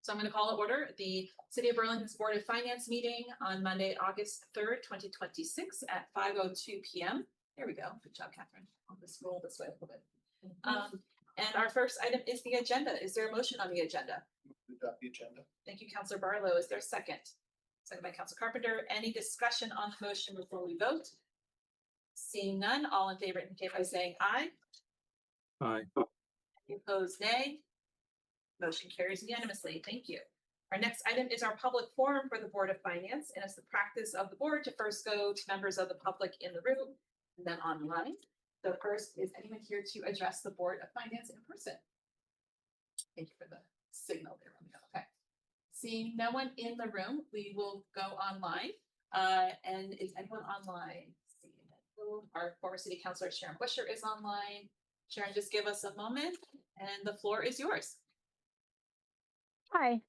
So I'm going to call to order the City of Burlington's Board of Finance meeting on Monday, August 3rd, 2026 at 5:02 p.m. There we go. Good job, Catherine. I'll just roll this way a little bit. And our first item is the agenda. Is there a motion on the agenda? Adopt the agenda. Thank you, Councilor Barlow. Is there a second? Second by Councilor Carpenter. Any discussion on the motion before we vote? Seeing none, all in favor indicate by saying aye. Aye. Any opposed, nay. Motion carries unanimously. Thank you. Our next item is our public forum for the Board of Finance, and it's the practice of the board to first go to members of the public in the room and then online. So first, is anyone here to address the Board of Finance in person? Thank you for the signal there. Okay. Seeing no one in the room, we will go online. And is anyone online? Our former City Councilor Sharon Busher is online. Sharon, just give us a moment, and the floor is yours. Hi,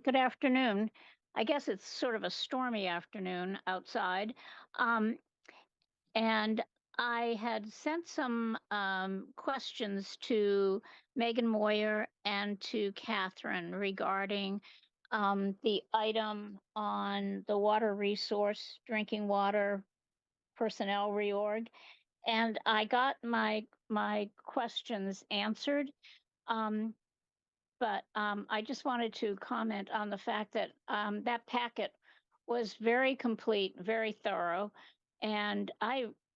good afternoon. I guess it's sort of a stormy afternoon outside. And I had sent some questions to Megan Moyer and to Catherine regarding the item on the water resource, drinking water, personnel reorg. And I got my questions answered. But I just wanted to comment on the fact that that packet was very complete, very thorough. And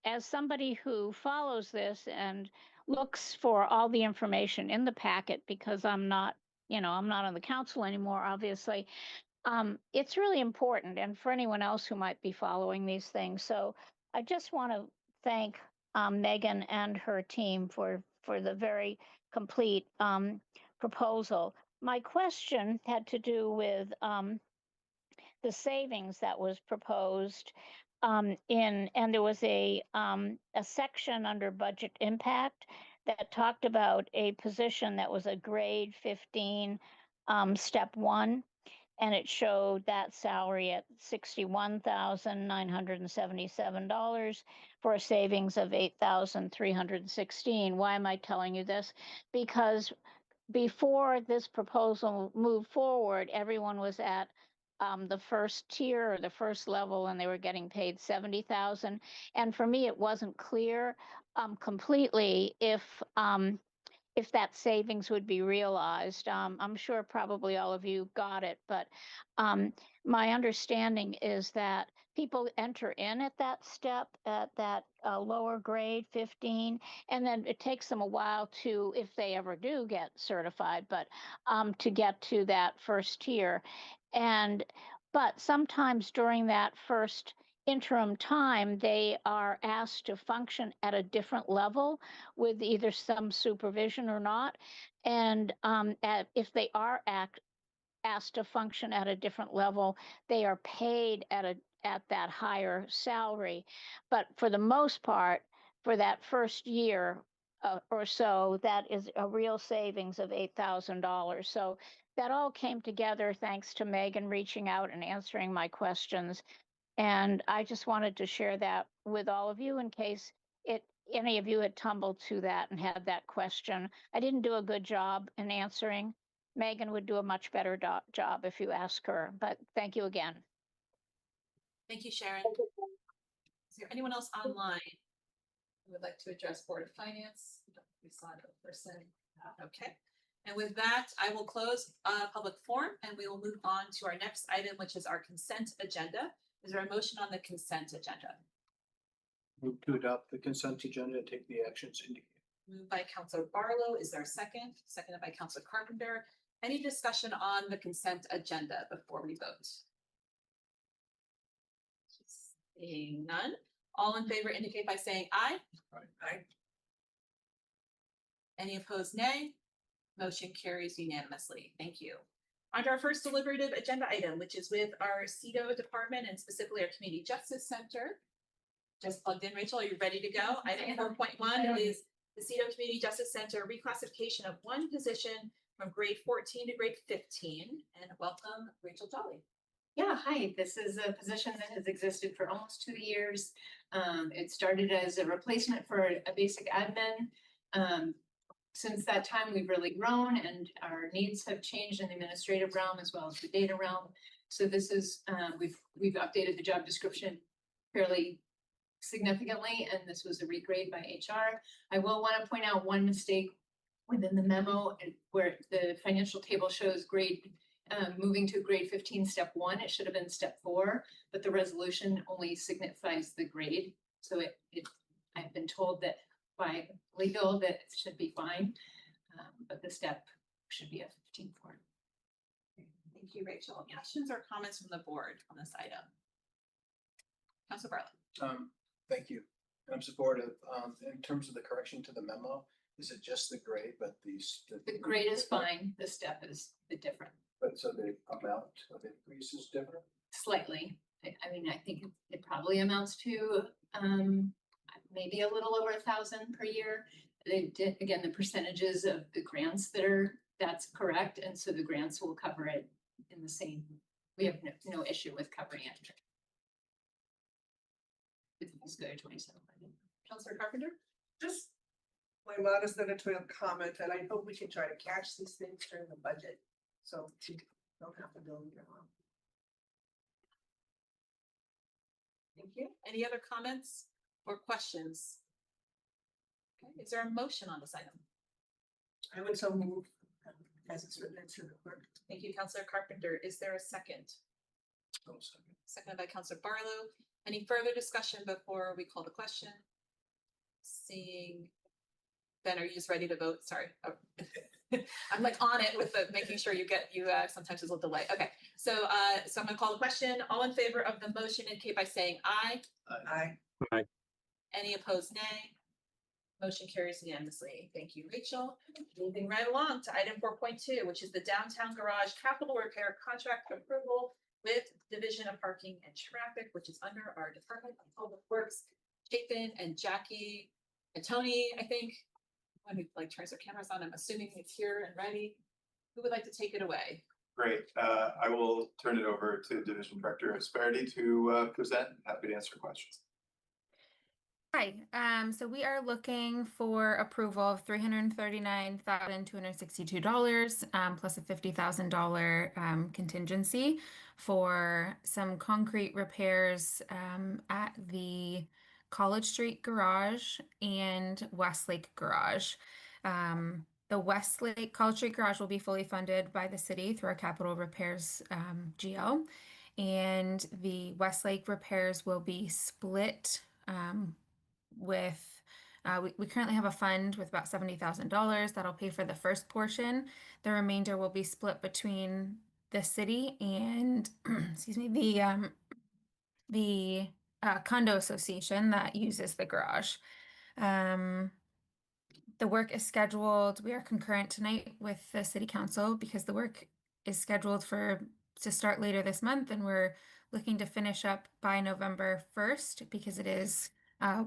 as somebody who follows this and looks for all the information in the packet, because I'm not on the council anymore, obviously, it's really important. And for anyone else who might be following these things. So I just want to thank Megan and her team for the very complete proposal. My question had to do with the savings that was proposed and there was a section under budget impact that talked about a position that was a grade 15 step 1, and it showed that salary at $61,977 for a savings of $8,316. Why am I telling you this? Because before this proposal moved forward, everyone was at the first tier or the first level, and they were getting paid $70,000. And for me, it wasn't clear completely if that savings would be realized. I'm sure probably all of you got it, but my understanding is that people enter in at that step, at that lower grade 15, and then it takes them a while to, if they ever do get certified, but to get to that first tier. But sometimes during that first interim time, they are asked to function at a different level with either some supervision or not. And if they are asked to function at a different level, they are paid at that higher salary. But for the most part, for that first year or so, that is a real savings of $8,000. So that all came together thanks to Megan reaching out and answering my questions. And I just wanted to share that with all of you in case any of you had tumbled to that and had that question. I didn't do a good job in answering. Megan would do a much better job if you ask her, but thank you again. Thank you, Sharon. Is there anyone else online who would like to address Board of Finance? We saw it in person. Okay. And with that, I will close public forum and we will move on to our next item, which is our consent agenda. Is there a motion on the consent agenda? Move to adopt the consent agenda and take the actions indicated. Moved by Councilor Barlow. Is there a second? Seconded by Councilor Carpenter. Any discussion on the consent agenda before we vote? Seeing none. All in favor indicate by saying aye. Aye. Any opposed, nay? Motion carries unanimously. Thank you. On to our first deliberative agenda item, which is with our CEDO department and specifically our Community Justice Center. Just plugged in, Rachel. Are you ready to go? Item 4.1 is the CEDO Community Justice Center reclassification of one position from grade 14 to grade 15. And welcome, Rachel Jolly. Yeah, hi. This is a position that has existed for almost 2 years. It started as a replacement for a basic admin since that time, we've really grown and our needs have changed in the administrative realm as well as the data realm. So this is, we've updated the job description fairly significantly, and this was a regrade by HR. I will want to point out one mistake within the memo where the financial table shows grade, moving to grade 15, step 1. It should have been step 4, but the resolution only signifies the grade. So I've been told that by legal that it should be fine, but the step should be a 15-4. Thank you, Rachel. Questions or comments from the board on this item? Councilor Barlow. Thank you. I'm supportive. In terms of the correction to the memo, is it just the grade, but The grade is fine, the step is the different, But so the amount of increase is different? slightly. I mean, I think it probably amounts to maybe a little over 1,000 per year. They did, again, the percentages of the grants that's correct, and so the grants will cover it in the same. We have no issue with covering it. With fiscal year 27. Councilor Carpenter. Just my modest editorial comment that I hope we can try to catch these things during the budget, so you don't have to build your own. Thank you. Any other comments or questions? Okay, is there a motion on this item? I would so move as it's written into the clerk. Thank you, Councilor Carpenter. Is there a second? Oh, second. Seconded by Councilor Barlow. Any further discussion before we call the question? Seeing, Ben, are you just ready to vote? Sorry. Oh. I'm like on it with the making sure you sometimes there's a delay. Okay, so I'm gonna call the question. All in favor of the motion indicate by saying aye. Aye. Any opposed, nay. Motion carries unanimously. Thank you, Rachel. Moving right along to item 4.2, which is the downtown garage capital repair contract approval with Division of Parking and Traffic, which is under our Department of Public Works. Chapin and Jackie and Tony, I think. When we turns their cameras on, I'm assuming it's here and ready. Who would like to take it away? Great. I will turn it over to Division Director Asperity to present. Happy to answer questions. Hi, so we are looking for approval of $339,262 plus a $50,000 contingency for some concrete repairs at the College Street Garage and Westlake Garage. The Westlake College Street Garage will be fully funded by the city through our capital repairs GL, and the Westlake repairs will be split with we currently have a fund with about $70,000 that'll pay for the first portion. The remainder will be split between the city and excuse me, the condo association that uses the garage. The work is scheduled. We are concurrent tonight with the city council because the work is scheduled to start later this month, and we're looking to finish up by November 1st because it is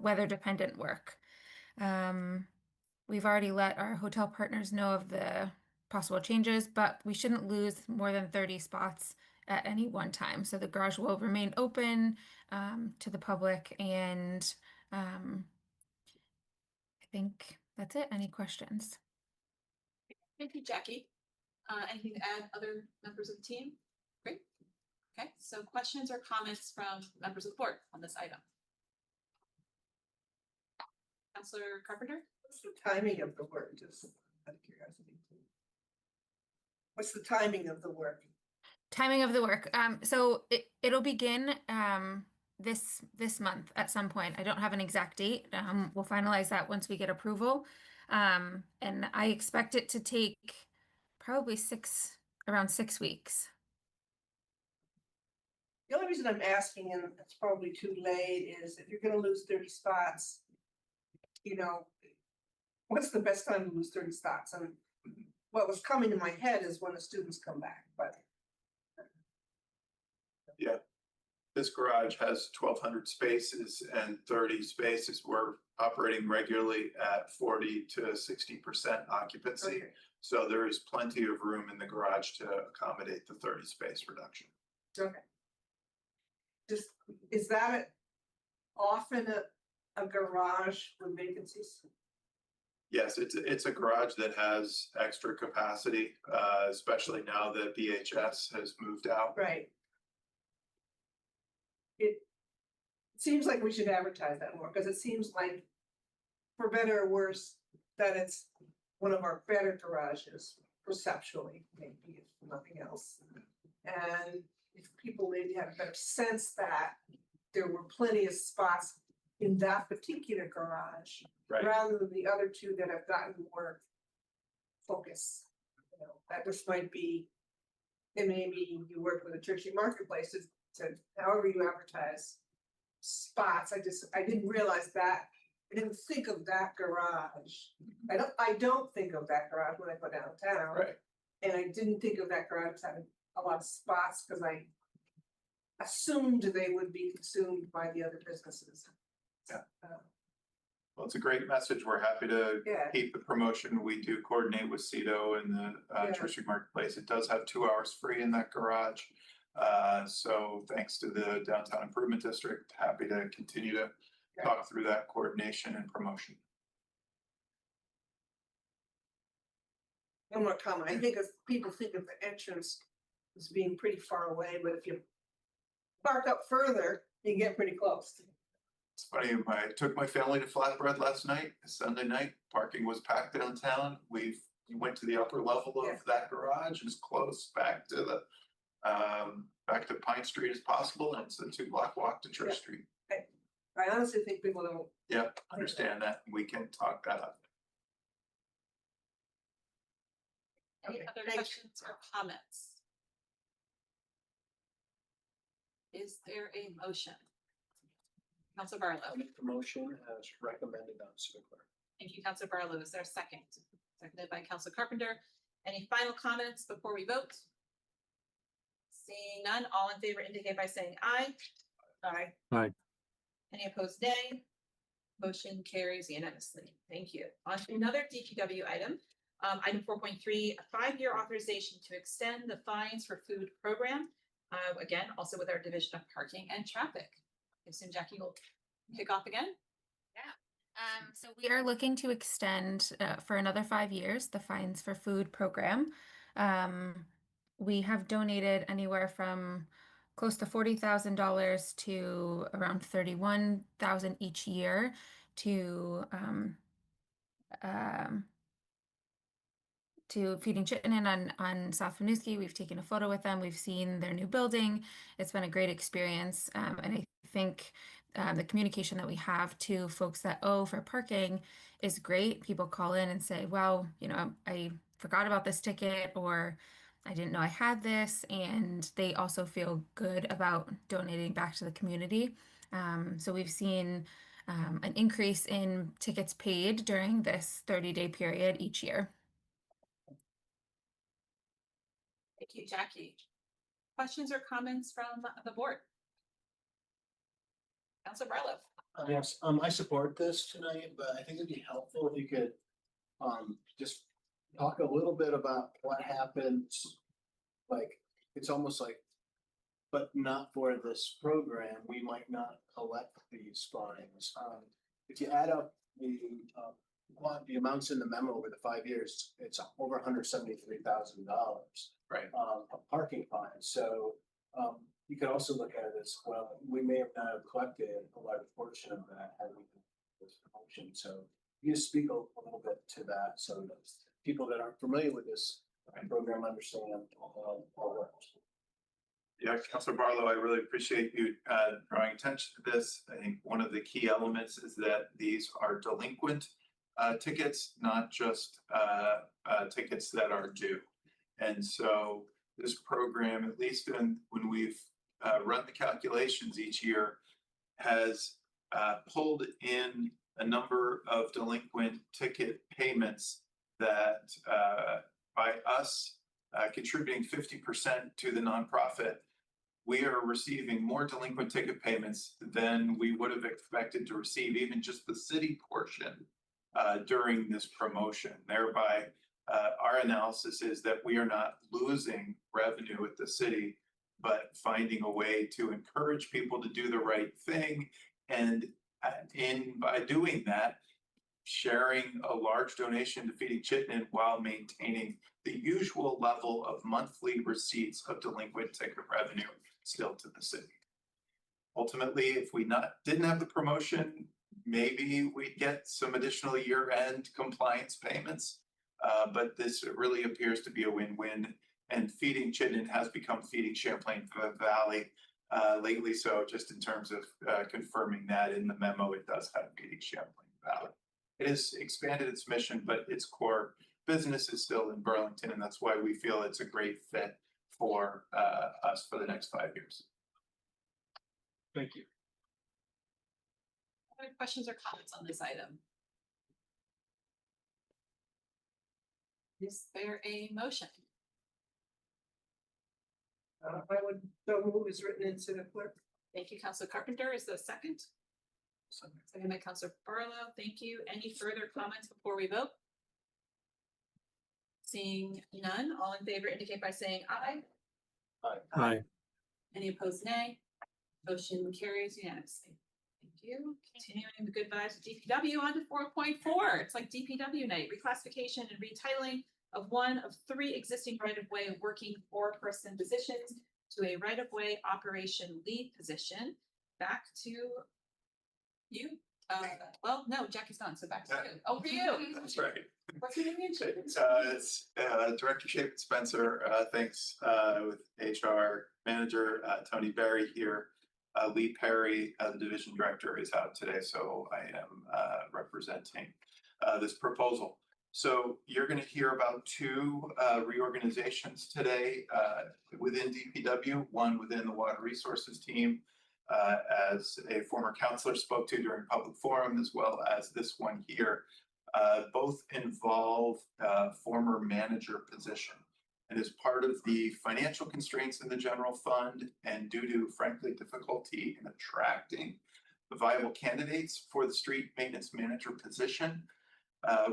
weather dependent work. We've already let our hotel partners know of the possible changes, but we shouldn't lose more than 30 spots at any one time. So the garage will remain open to the public, and I think that's it. Any questions? Thank you, Jackie. Anything to add, other members of the team? Great. Okay, so questions or comments from members of the board on this item? Councilor Carpenter? What's the timing of the work, just out of curiosity? What's the timing of the work? Timing of the work. So it'll begin this month at some point. I don't have an exact date. We'll finalize that once we get approval. And I expect it to take probably around 6 weeks. The only reason I'm asking, and it's probably too late, is if you're gonna lose 30 spots, what's the best time to lose 30 spots? And what was coming to my head is when the students come back, but. Yeah. This garage has 1,200 spaces and 30 spaces. We're operating regularly at 40 to 60% occupancy. Okay. So there is plenty of room in the garage to accommodate the 30 space reduction. Okay. Just, is that often a garage with vacancies? Yes, it's a garage that has extra capacity, especially now that BHS has moved out. Right. It seems like we should advertise that more, because it seems like, for better or worse, that it's one of our better garages perceptually, maybe if nothing else. And if people maybe have a better sense that there were plenty of spots in that particular garage, Right. rather than the other two that have gotten more focus. You know, that just might be, and maybe you work with a tertiary marketplace to however you advertise spots. I didn't realize that. I didn't think of that garage. I don't think of that garage when I go downtown. Right. And I didn't think of that garage as having a lot of spots, because I assumed they would be consumed by the other businesses. Yeah. Well, it's a great message. We're happy to Yeah. keep the promotion. We do coordinate with CEDO and the Yeah. tertiary marketplace. It does have 2 hours free in that garage. So thanks to the Downtown Improvement District, happy to continue to talk through that coordination and promotion. One more comment. I think as people think of the entrance as being pretty far away, but if you park up further, you get pretty close. It's funny, I took my family to Flatbread last night, Sunday night. Parking was packed downtown. We went to the upper level of Yeah. that garage, as close back to the back to Pine Street as possible, and it's a 2-block walk to Church Yeah. Street. I honestly think people don't. Yep, understand that. We can talk that up. Any Okay, other thanks. questions or comments? Is there a motion? Council Barlow. Make the motion as recommended on Sidepath. Thank you, Council Barlow. Is there a second? Seconded by Council Carpenter. Any final comments before we vote? Seeing none, all in favor indicate by saying aye. Aye. Any opposed, nay? Motion carries unanimously. Thank you. On to another DPW item. Item 4.3, a 5-year authorization to extend the fines for food program. Again, also with our Division of Parking and Traffic. I assume Jackie will kick off again. So we are looking to extend for another 5 years the fines for food program. We have donated anywhere from close to $40,000 to around $31,000 each year to Feeding Chittenden on South Winooski. We've taken a photo with them. We've seen their new building. It's been a great experience. And I think the communication that we have to folks that owe for parking is great. People call in and say, well, you know, I forgot about this ticket, or I didn't know I had this. And they also feel good about donating back to the community. So we've seen an increase in tickets paid during this 30-day period each year. Thank you, Jackie. Questions or comments from the board? Council Barlow. Yes, I support this tonight, but I think it'd be helpful if you could just talk a little bit about what happens. Like, it's almost like, but not for this program, we might not collect these fines. If you add up the amounts in the memo over the 5 years, it's over $173,000. Right. Of parking fines. So you could also look at it as, well, we may have not collected a large portion of that had we done this promotion. So you just speak a little bit to that, so that people that aren't familiar with this program understand how it works. Yeah, Councilor Barlow, I really appreciate you drawing attention to this. I think one of the key elements is that these are delinquent tickets, not just tickets that are due. And so this program, at least when we've run the calculations each year, has pulled in a number of delinquent ticket payments that by us contributing 50% to the nonprofit, we are receiving more delinquent ticket payments than we would have expected to receive, even just the city portion during this promotion. Thereby, our analysis is that we are not losing revenue at the city, but finding a way to encourage people to do the right thing. And by doing that, sharing a large donation to Feeding Chittenden while maintaining the usual level of monthly receipts of delinquent ticket revenue still to the city. Ultimately, if we didn't have the promotion, maybe we'd get some additional year-end compliance payments. But this really appears to be a win-win, and Feeding Chittenden has become Feeding Champlain Valley lately. So just in terms of confirming that in the memo, it does have Feeding Champlain Valley. It has expanded its mission, but its core business is still in Burlington, and that's why we feel it's a great fit for us for the next 5 years. Thank you. Other questions or comments on this item? Is there a motion? I would, so move is written into the clerk. Thank you, Councilor Carpenter. Is there a second? Second by Councilor Barlow. Thank you. Any further comments before we vote? Seeing none, all in favor indicate by saying aye. Aye. Any opposed, nay? Motion carries unanimously. Thank you. Continuing the good vibes of DPW on to 4.4. It's like DPW night, reclassification and retitling of one of 3 existing right-of-way working foreperson positions to a right-of-way operation lead position. Back to you. Well, no, Jackie's gone, so back to you. Oh, for you. That's right. What's your name? It's Director Shapen Spencer. Thanks with HR Manager Tony Berry here. Lee Perry, the Division Director, is out today, so I am representing this proposal. So you're going to hear about 2 reorganizations today within DPW, one within the Water Resources team, as a former counselor spoke to during public forum, as well as this one here. Both involve former manager position. And as part of the financial constraints in the general fund, and due to, frankly, difficulty in attracting viable candidates for the street maintenance manager position,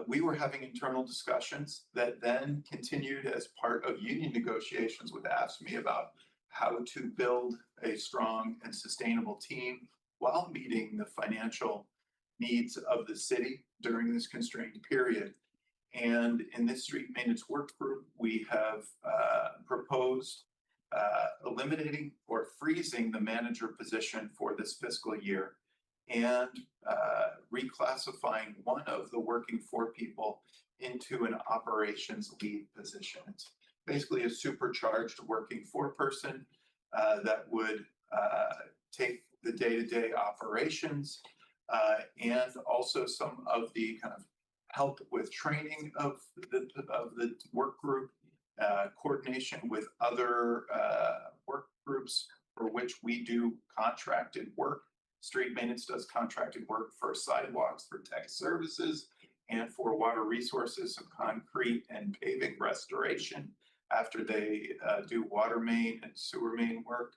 we were having internal discussions that then continued as part of union negotiations with AFSCME about how to build a strong and sustainable team while meeting the financial needs of the city during this constrained period. And in this street maintenance work group, we have proposed eliminating or freezing the manager position for this fiscal year and reclassifying one of the working 4 people into an operations lead position. It's basically a supercharged working 4-person that would take the day-to-day operations and also some of the kind of help with training of the work group, coordination with other work groups for which we do contracted work. Street maintenance does contracted work for sidewalks, for tech services, and for water resources, some concrete and paving restoration after they do water main and sewer main work.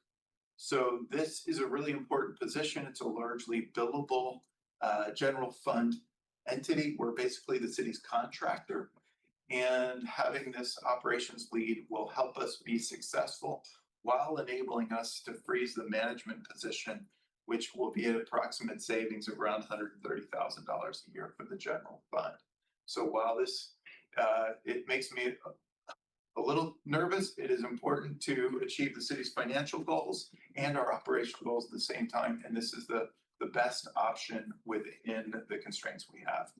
So this is a really important position. It's a largely billable general fund entity. We're basically the city's contractor, and having this operations lead will help us be successful while enabling us to freeze the management position, which will be an approximate savings of around $130,000 a year for the general fund. So while this, it makes me a little nervous, it is important to achieve the city's financial goals and our operational goals at the same time. And this is the best option within the constraints we have.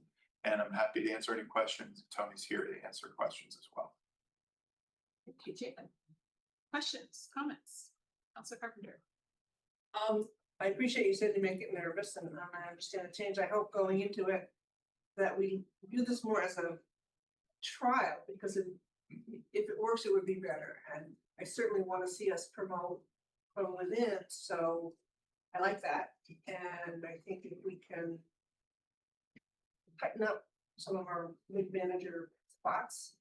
And I'm happy to answer any questions. Tony's here to answer questions as well. Thank you, Jacob. Questions, comments? Councilor Carpenter. I appreciate you said to make it nervous, and I understand the change. I hope going into it that we do this more as a trial, because if it works, it would be better. And I certainly want to see us promote from within. So I like that. And I think if we can tighten up some of our mid-manager spots,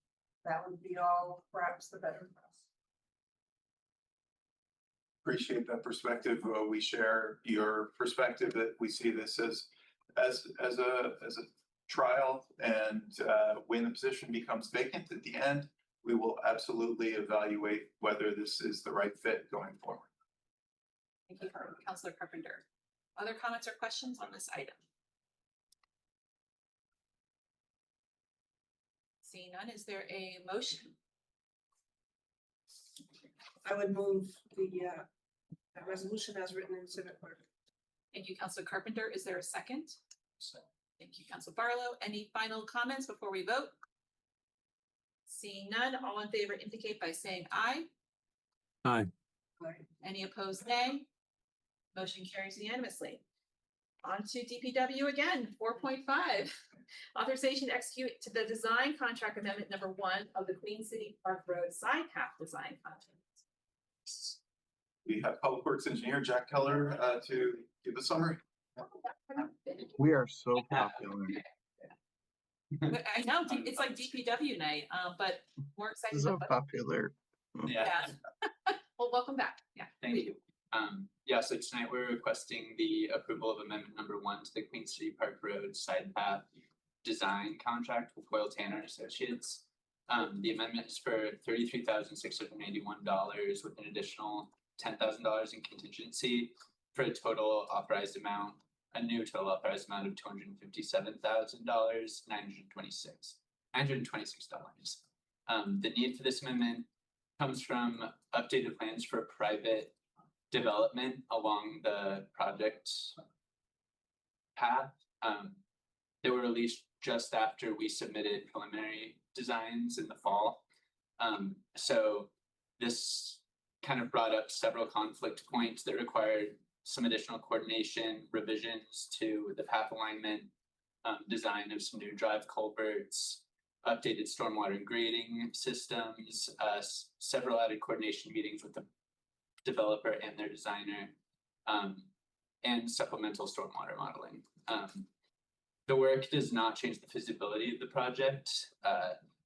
that would be all perhaps the better for us. Appreciate that perspective. We share your perspective that we see this as a trial, and when the position becomes vacant at the end, we will absolutely evaluate whether this is the right fit going forward. Thank you, Councilor Carpenter. Other comments or questions on this item? Seeing none, is there a motion? I would move that resolution as written in Civic Clerk. Thank you, Counselor Carpenter. Is there a second? Thank you, Counselor Barlow. Any final comments before we vote? Seeing none, all in favor indicate by saying aye. Aye. Any opposed, nay? Motion carries unanimously. On to DPW again, 4.5. Authorization to execute to the design contract amendment number 1 of the Queen City Park Road Sidepath design contract. We have Public Works Engineer Jack Keller to give a summary. We are so popular. I know, it's like DPW night, but we're excited. So about- popular. Yeah. Well, welcome back. Yeah. Thank you. So tonight we're requesting the approval of amendment number 1 to the Queen City Park Road Sidepath design contract with Hoyle Tanner Associates. The amendment is for $33,681 with an additional $10,000 in contingency for a total authorized amount, a new total authorized amount of $257,926. The need for this amendment comes from updated plans for private development along the project path. They were released just after we submitted preliminary designs in the fall. So this kind of brought up several conflict points that required some additional coordination, revisions to the path alignment, design of some new drive culverts, updated stormwater and grading systems, several added coordination meetings with the developer and their designer, and supplemental stormwater modeling. The work does not change the feasibility of the project.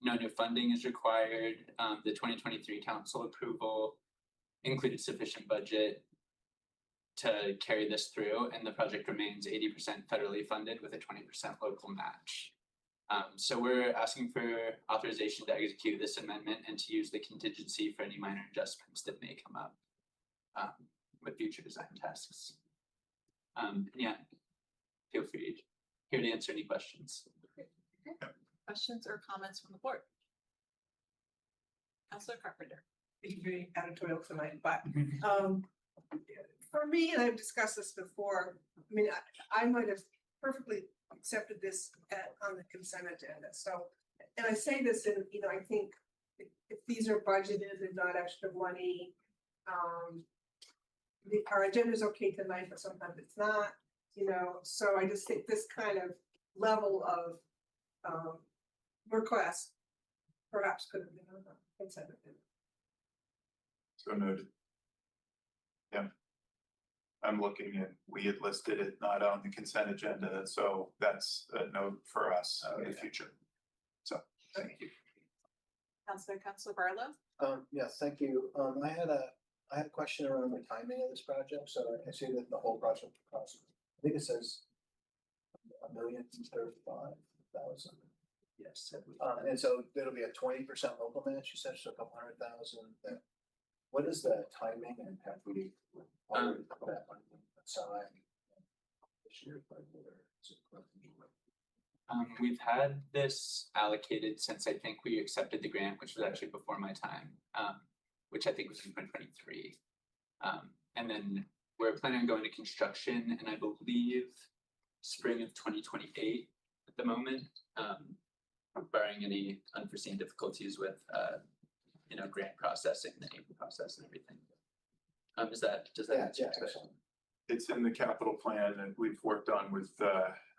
No new funding is required. The 2023 council approval included sufficient budget to carry this through, and the project remains 80% federally funded with a 20% local match. So we're asking for authorization to execute this amendment and to use the contingency for any minor adjustments that may come up with future design tasks. Yeah, feel free, here to answer any questions. Questions or comments from the board? Counselor Carpenter. Being very editorial tonight, but for me, and I've discussed this before, I mean, I might have perfectly accepted this on the consent agenda. So, and I say this in, I think if these are budgeted, they're not extra money. Our agenda is okay tonight, but sometimes it's not, so I just think this kind of level of request perhaps could have been on the consent agenda. So noted. Yeah. I'm looking and we had listed it not on the consent agenda, so that's a note for us in the future. So, thank you. Counselor Barlow. Yes, thank you. I had a question around the timing of this project. So I see that the whole project cost, I think it says $1,035,000. Yes. And so it'll be a 20% local match, you said, so a couple $100,000. What is the timing, and have we already put that money aside this year? We've had this allocated since I think we accepted the grant, which was actually before my time, which I think was in 2023. And then we're planning on going to construction, and I believe spring of 2028 at the moment, barring any unforeseen difficulties with grant processing, the NAPA process and everything. Does that answer your question? It's in the capital plan that we've worked on with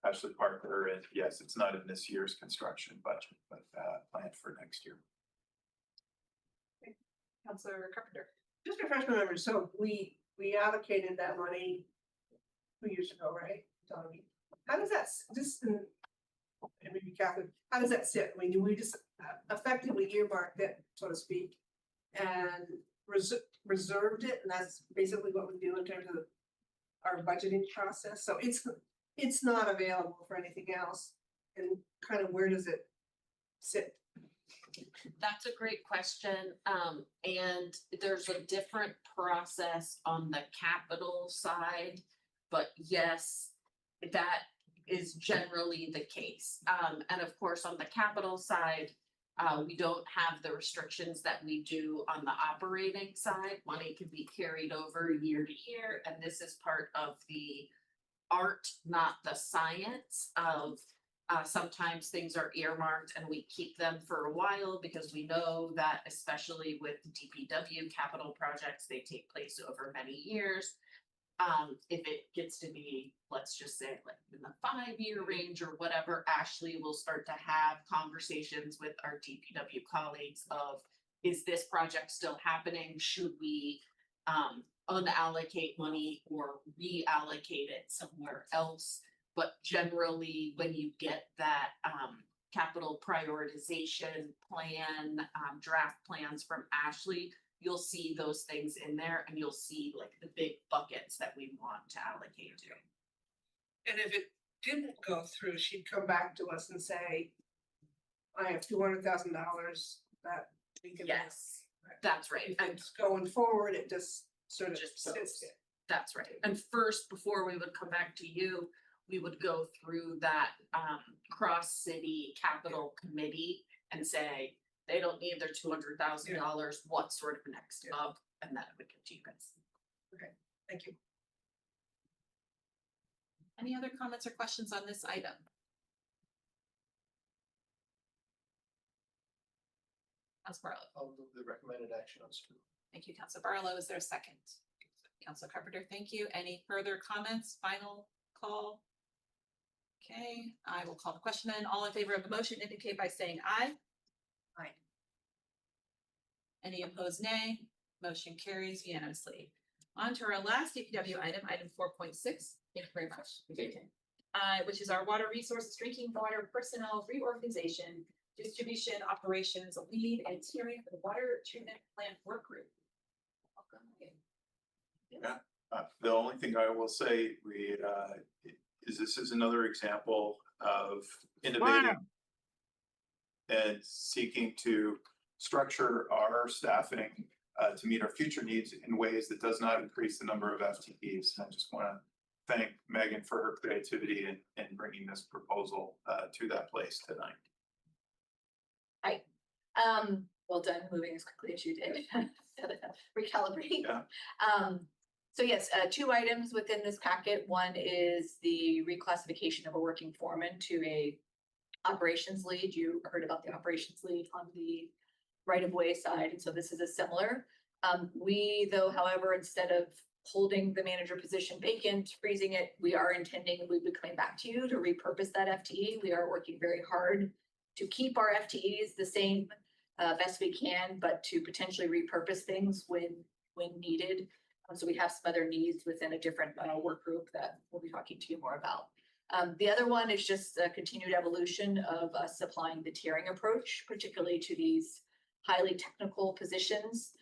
Ashley Parker, and yes, it's not in this year's construction budget, but planned for next year. Counselor Carpenter. Just to refresh my memory, so we allocated that money 2 years ago, right? Tommy, how does that maybe Catherine, how does that sit? I mean, do we just effectively earmarked it, so to speak, and reserved it, and that's basically what we do in terms of our budgeting process? So it's not available for anything else, and kind of where does it sit? That's a great question. And there's a different process on the capital side, but yes, that is generally the case. And of course, on the capital side, We don't have the restrictions that we do on the operating side. Money can be carried over year to year, and this is part of the art, not the science of sometimes things are earmarked and we keep them for a while because we know that especially with DPW capital projects, they take place over many years. If it gets to be, let's just say like in the 5-year range or whatever, Ashley will start to have conversations with our DPW colleagues of, is this project still happening? Should we unallocate money or reallocate it somewhere else? But generally, when you get that capital prioritization plan, draft plans from Ashley, you'll see those things in there and you'll see like the big buckets that we want to allocate to. And if it didn't go through, she'd come back to us and say, I have $200,000 that we can. Yes, that's right. If And it's going forward, it just sort of Just sits goes. there. that's right. And first, before we would come back to you, we would go through that cross-city capital committee and say, they don't need their $200,000, what's sort of next up? And then it would get to you guys. Thank you. Any other comments or questions on this item? Councilor Barlow. I'll move the recommended action on school. Thank you, Councilor Barlow. Is there a second? Councilor Carpenter, thank you. Any further comments? Final call? Okay, I will call the question then. All in favor of the motion indicate by saying aye. Aye. Any opposed, nay? Motion carries unanimously. On to our last DPW item, item 4.6. Thank you very much. Which is our water resources, drinking water personnel reorganization, distribution operations lead and tiering for the water treatment plant work group. The only thing I will say, is this is another example of innovating and seeking to structure our staffing to meet our future needs in ways that does not increase the number of FTEs. I just want to thank Megan for her creativity in bringing this proposal to that place tonight. Well done, moving as quickly as you did. Recalibrating. Yeah. So yes, 2 items within this packet. One is the reclassification of a working foreman to a operations lead. You heard about the operations lead on the right-of-way side, and so this is a similar. We, though, however, instead of holding the manager position vacant, freezing it, we are intending, and we'll be coming back to you to repurpose that FTE. We are working very hard to keep our FTEs the same best we can, but to potentially repurpose things when needed. So we have some other needs within a different work group that we'll be talking to you more about. The other one is just a continued evolution of us applying the tiering approach, particularly to these highly technical positions.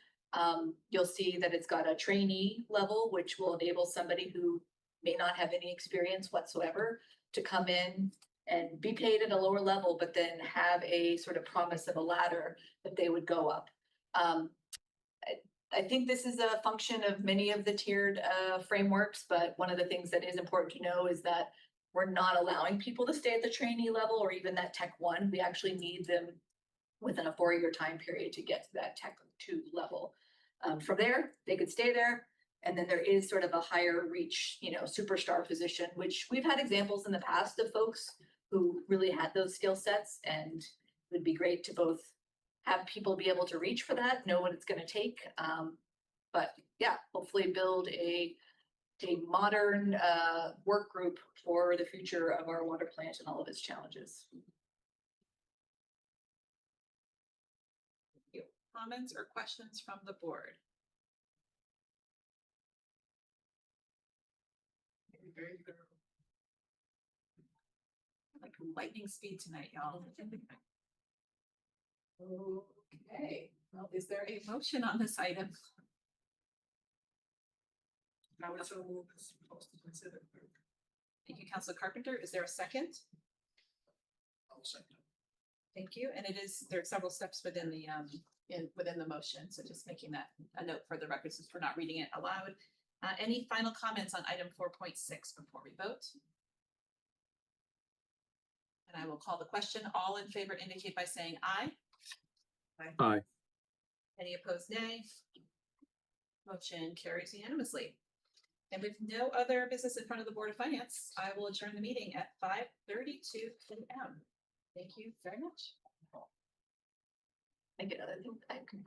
You'll see that it's got a trainee level, which will enable somebody who may not have any experience whatsoever to come in and be paid at a lower level, but then have a sort of promise of a ladder that they would go up. I think this is a function of many of the tiered frameworks, but one of the things that is important to know is that we're not allowing people to stay at the trainee level or even that Tech 1. We actually need them within a 4-year time period to get to that Tech 2 level. From there, they could stay there. And then there is sort of a higher reach, superstar position, which we've had examples in the past of folks who really had those skill sets, and it would be great to both have people be able to reach for that, know what it's going to take. But yeah, hopefully build a modern work group for the future of our water plant and all of its challenges. Comments or questions from the board? Very good. Like lightning speed tonight, y'all. Okay, well, is there a motion on this item? I would so move as supposed to consider. Thank you, Councilor Carpenter. Is there a second? I'll second. Thank you. And there are several steps within the within the motion. So just making that a note for the record since we're not reading it aloud. Any final comments on item 4.6 before we vote? And I will call the question. All in favor indicate by saying aye. Aye. Any opposed, nay? Motion carries unanimously. And with no other business in front of the Board of Finance, I will adjourn the meeting at 5:32 p.m. Thank you very much. I get other things I can.